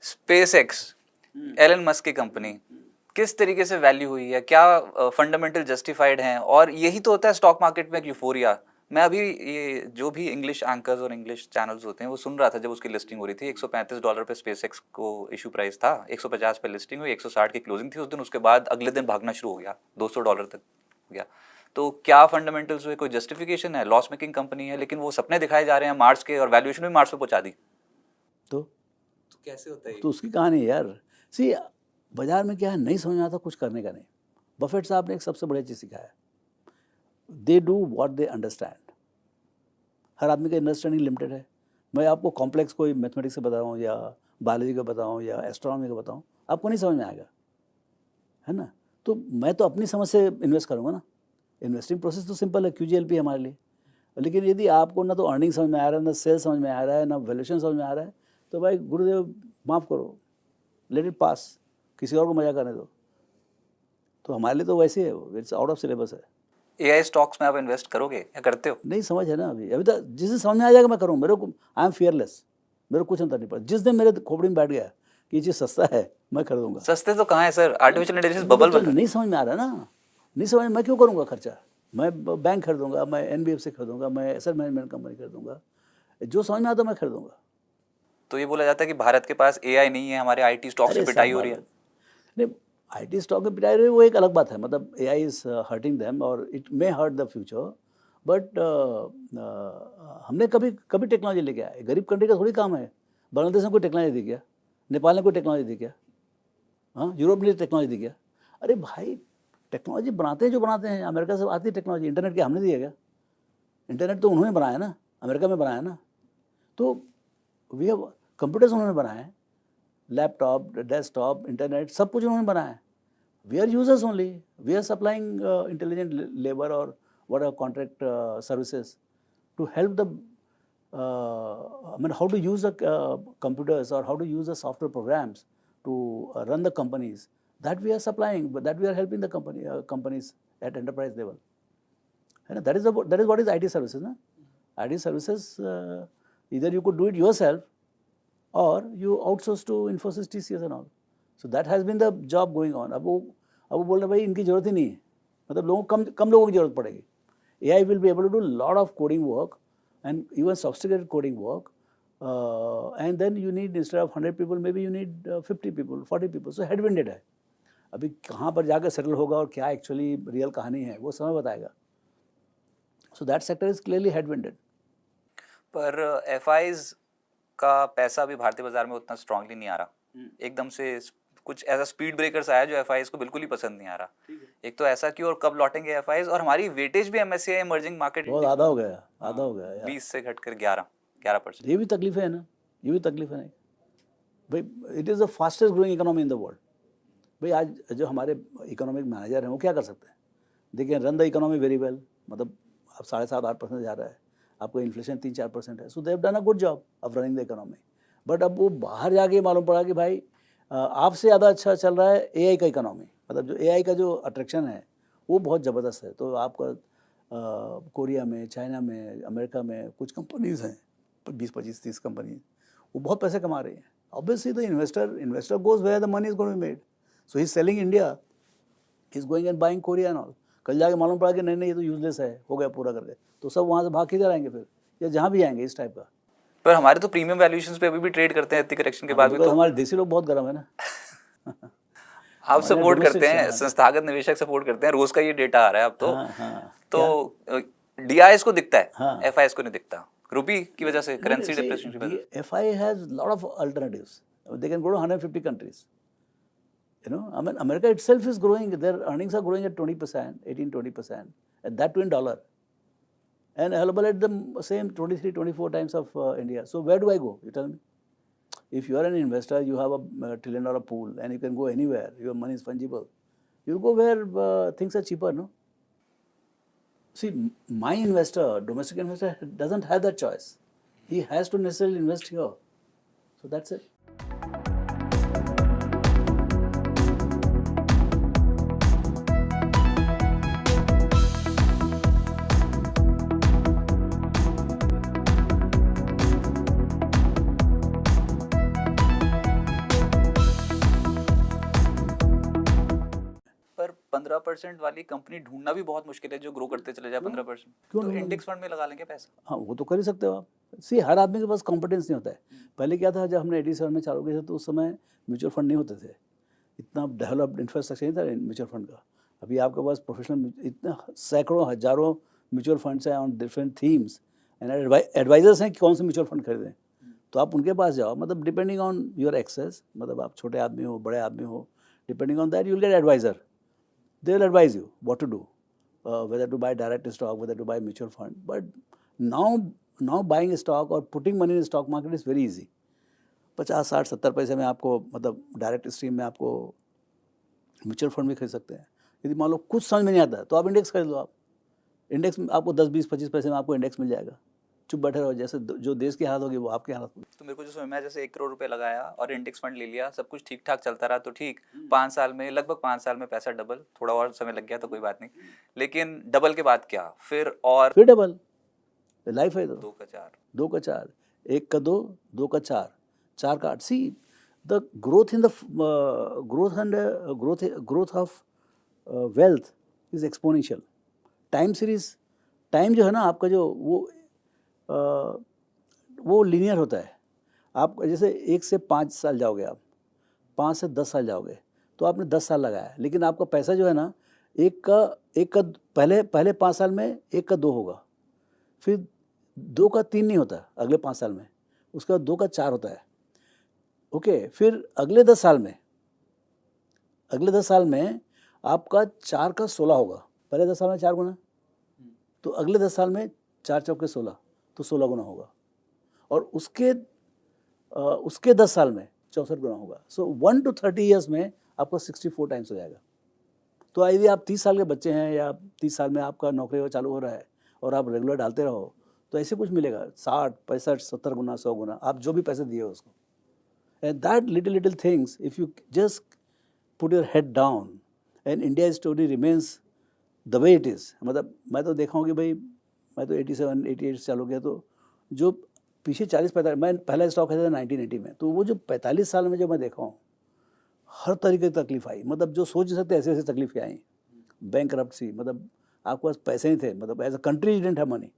Space x, Elon Musk की company, किस तरीके से वैल्यू हुई है, क्या फंडामेंटल जस्टिफाइड हैं, और यही तो होता है स्टॉक मार्केट में एक यूफोरिया। मैं अभी ये जो भी इंग्लिश एंकर्स और इंग्लिश चैनल्स होते हैं वो सुन रहा था जब उसकी लिस्टिंग हो रही थी। $135 पे स्पेस एक्स को इशू प्राइस था, 150 पे लिस्टिंग हुई, 160 की क्लोजिंग थी उस दिन। उसके बाद अगले दिन भागना शुरू हो गया, $200 तक हो गया। तो क्या फंडामेंटल्स हुए, कोई जस्टिफिकेशन है? लॉस मेकिंग कंपनी है, लेकिन वो सपने दिखाए जा रहे हैं मार्स के, और वैल्यूएशन भी मार्स पे पहुंचा दी। तो कैसे होता है? तो उसकी कहानी है यार। सी, बाजार में क्या है, नहीं समझ में आता कुछ करने का नहीं। बफेट साहब ने एक सबसे बढ़िया चीज़ सिखाया, they do what they understand. हर आदमी का अंडरस्टैंडिंग लिमिटेड है। मैं आपको कॉम्प्लेक्स कोई मैथमेटिक्स का बताऊँ या बायोलॉजी का बताऊँ या एस्ट्रोनॉमी का बताऊँ, आपको नहीं समझ में आएगा, है ना। तो मैं तो अपनी समझ से इन्वेस्ट करूँगा ना। इन्वेस्टिंग प्रोसेस तो सिंपल है, QGLP है हमारे लिए। लेकिन यदि आपको ना तो अर्निंग समझ में आ रहा है, ना सेल समझ में आ रहा है, ना वैल्यूएशन समझ में आ रहा है, तो भाई गुरुदेव माफ़ करो, लेट इट पास, किसी और को मजा करने दो। तो हमारे लिए तो वैसे है, इट्स आउट ऑफ सिलेबस है। एआई स्टॉक्स में आप इन्वेस्ट करोगे या करते हो? नहीं समझ है ना अभी तो जिसे समझ में आ जाएगा मैं करूँ। मेरे को आई एम फियरलेस, मेरे को कुछ अंतर नहीं पड़ा। जिस दिन मेरे खोपड़ी में बैठ गया कि ये चीज़ सस्ता है, मैं खरीदूंगा। सस्ते तो कहाँ है सर, आर्टिफिशियल इंटेलिजेंस बबल बन रहा है। नहीं समझ में आ रहा ना, नहीं समझ, मैं क्यों करूँगा खर्चा। मैं बैंक खरीदूंगा, मैं NBFC खरीदूंगा, मैं एसेट मैनेजमेंट कंपनी खरीदूंगा, जो समझ में आता मैं खरीदूंगा। तो ये बोला जाता है कि भारत के पास एआई नहीं है, हमारे आईटी स्टॉक से पिटाई हो रही है। नहीं, IT स्टॉक में पिटाई रही है वो एक अलग बात है, मतलब AI इज हर्टिंग देम और it may hurt the future. But हमने कभी टेक्नोलॉजी लेके आए, गरीब कंट्री का थोड़ी काम है। बांग्लादेश ने कोई टेक्नोलॉजी दी क्या? नेपाल ने कोई टेक्नोलॉजी दी क्या? हाँ, यूरोप ने टेक्नोलॉजी दी क्या? अरे भाई, टेक्नोलॉजी बनाते हैं जो बनाते हैं, अमेरिका से आती है टेक्नोलॉजी। इंटरनेट क्या हमने दिया क्या? इंटरनेट तो उन्होंने बनाया ना, अमेरिका में बनाया ना। तो वी हैव कंप्यूटर्स उन्होंने बनाए हैं, लैपटॉप, डेस्कटॉप, इंटरनेट, सब कुछ उन्होंने बनाया है। We are users only, we are supplying intelligent labour और what are contract services to help the I mean how to use the computers or how to use the software programs to run the companies, that we are supplying, but that we are helping the companies at enterprise level. And that is what is IT services na? IT services either you could do it yourself or you outsource to Infosys, TCS and all. So that has been the job going on. अब वो बोल रहे भाई इनकी जरूरत ही नहीं है, मतलब लोगों कम लोगों की जरूरत पड़ेगी। AI will be able to do a lot of coding work and even sophisticated coding work, and then you need, instead of 100 people, maybe you need 50 people, 40 people. So headwinded है। अभी कहाँ पर जाकर सेटल होगा और क्या actually real कहानी है वो समय बताएगा। So that sector is clearly headwinded. पर FIs का पैसा भी भारतीय बाजार में उतना स्ट्रांगली नहीं आ रहा। एकदम से कुछ ऐसा स्पीड ब्रेकर्स आया जो FIs को बिल्कुल ही पसंद नहीं आ रहा। एक तो ऐसा क्यों, और कब लौटेंगे FIs? और हमारी वेटेज भी MSCI इमर्जिंग मार्केट बहुत आधा हो गया 20 से घटकर 11%। ये भी तकलीफ है ना, ये भी तकलीफ है ना भाई। It is the fastest growing economy in the world. भाई आज जो हमारे इकोनॉमिक मैनेजर हैं वो क्या कर सकते हैं? देखिए, run the economy very well, मतलब अब 7.5-8% जा रहा है, आपको इन्फ्लेशन 3-4% है। So they have done a good job of running the economy. But अब वो बाहर जाके मालूम पड़ा कि भाई आपसे ज़्यादा अच्छा चल रहा है AI का इकोनॉमी, मतलब जो AI का जो अट्रैक्शन है वो बहुत ज़बरदस्त है। तो आपका कोरिया में, चाइना में, अमेरिका में कुछ कंपनीज़ हैं, 20-25-30 कंपनीज, वो बहुत पैसे कमा रही हैं। Obviously the investor goes where the money is going to be made. So he is selling India, he is going and buying Korea and all. कल जाके मालूम पड़ा कि नहीं ये तो यूजलेस है, हो गया पूरा करके, तो सब वहाँ से भाग किधर आएंगे फिर, या जहाँ भी आएंगे इस टाइप का। पर हमारे तो प्रीमियम वैल्यूएशंस पे अभी भी ट्रेड करते हैं इतनी करेक्शन के बाद भी। तो हमारे देसी लोग बहुत गर्म है ना। आप सपोर्ट करते हैं, संस्थागत निवेशक सपोर्ट करते हैं, रोज का ये डेटा आ रहा है अब तो। तो DIs को दिखता है, FIs को नहीं दिखता, रुपी की वजह से, करेंसी डिप्रिसिएशन की वजह से। FI has lot of alternatives. They can go to 150 countries. You know, I mean, America itself is growing. Their earnings are growing at 20%, 18-20%, and that too in dollar. And available at the same 23-24 times of India. So where do I go? You tell me. If you are an investor, you have a $1 trillion pool, and you can go anywhere. Your money is fungible. You go where things are cheaper, no? See, my investor, domestic investor, doesn't have that choice. He has to necessarily invest here. So that's it. 15% वाली company ढूंढना भी बहुत मुश्किल है जो grow करते चले जाए 15%। क्यों तो नहीं इंडेक्स फंड में लगा लेंगे पैसा। हाँ, वो तो कर ही सकते हो आप। सी हर आदमी के पास कॉम्पिटेंस नहीं होता है। पहले क्या था, जब हमने 87 में चालू किया था तो उस समय म्यूचुअल फंड नहीं होते थे, इतना डेवलप्ड इंफ्रास्ट्रक्चर नहीं था म्यूचुअल फंड का। अभी आपके पास प्रोफेशनल इतना सैकड़ों हजारों म्यूचुअल फंड्स हैं on different themes and advisers हैं कि कौन से म्यूचुअल फंड खरीदें। तो आप उनके पास जाओ, मतलब डिपेंडिंग ऑन योर एक्सेस, मतलब आप छोटे आदमी हो बड़े आदमी हो, depending on that you will get adviser, they will advise you what to do, whether to buy direct stock, whether to buy mutual fund. But now buying a stock or putting money in the stock market is very easy. 50, 60, 70 पैसे में आपको, मतलब direct stream में आपको mutual fund भी खरीद सकते हैं। यदि मान लो कुछ समझ में नहीं आता है तो आप इंडेक्स खरीद लो। आप इंडेक्स में आपको 10, 20, 25 पैसे में आपको इंडेक्स मिल जाएगा। चुप बैठे रहो, जैसे जो देश की हालत होगी वो आपकी हालत होगी। तो मेरे को जो समझ में आया, जैसे 1 करोड़ रुपए लगाया और इंडेक्स फंड ले लिया, सब कुछ ठीक ठाक चलता रहा तो ठीक, 5 साल में, लगभग 5 साल में पैसा डबल, थोड़ा और समय लग गया तो कोई बात नहीं, लेकिन डबल के बाद क्या फिर? और फिर डबल लाइफ है। 2 का 4, 2 का 4, 1 का 2, 2 का 4, 4 का 8। See the growth in the growth of wealth is exponential. Time series, time जो है ना आपका, जो वो लीनियर होता है। आप जैसे 1 से 5 साल जाओगे, आप 5 से 10 साल जाओगे, तो आपने 10 साल लगाया, लेकिन आपका पैसा जो है ना, एक का पहले 5 साल में 1 का 2 होगा, फिर 2 का 3 नहीं होता अगले 5 साल में, उसके बाद 2 का 4 होता है। ओके, फिर अगले 10 साल में आपका 4 का 16 होगा। पहले 10 साल में 4 गुना, तो अगले 10 साल में 4 चौके 16, तो 16 गुना होगा, और उसके 10 साल में 64 गुना होगा। सो 1 to 30 ईयर्स में आपका 64 टाइम्स हो जाएगा। तो यदि आप 30 साल के बच्चे हैं या 30 साल में आपका नौकरी चालू हो रहा है और आप रेगुलर डालते रहो, तो ऐसे कुछ मिलेगा 60, 65, 70 गुना, 100 गुना, आप जो भी पैसे दिए उसको। And that little things, if you just put your head down and India story remains the way it is. मतलब मैं तो देखा हूँ कि भाई, मैं तो 87, 88 साल हो गया, तो जो पीछे 40-45, मैं पहला स्टॉक खरीदा था 1980 में, तो वो जो 45 साल में जो मैं देखा हूँ, हर तरीके की तकलीफ आई, मतलब जो सोच नहीं सकते ऐसे ऐसे तकलीफें आई। बैंकरप्सी, मतलब आपके पास पैसे नहीं थे, मतलब as a country didn't have money,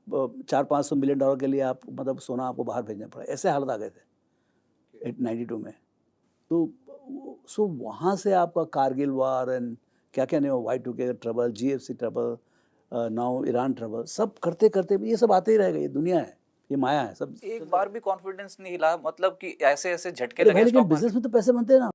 400-500 million dollar के लिए आप, मतलब सोना आपको बाहर भेजना पड़ा, ऐसे हालत आ गए थे 92 में। तो सो वहाँ से आपका कारगिल वार एंड क्या क्या नहीं हो, Y2K trouble, GFC trouble, now Iran trouble, सब करते करते ये सब आते ही रहेगा। ये दुनिया है, ये माया है सब। एक बार भी कॉन्फिडेंस नहीं हिला, मतलब कि ऐसे ऐसे झटके अरे लगे भाई, लेकिन स्टॉक बिजनेस मार्केट। में तो पैसे बनते हैं ना।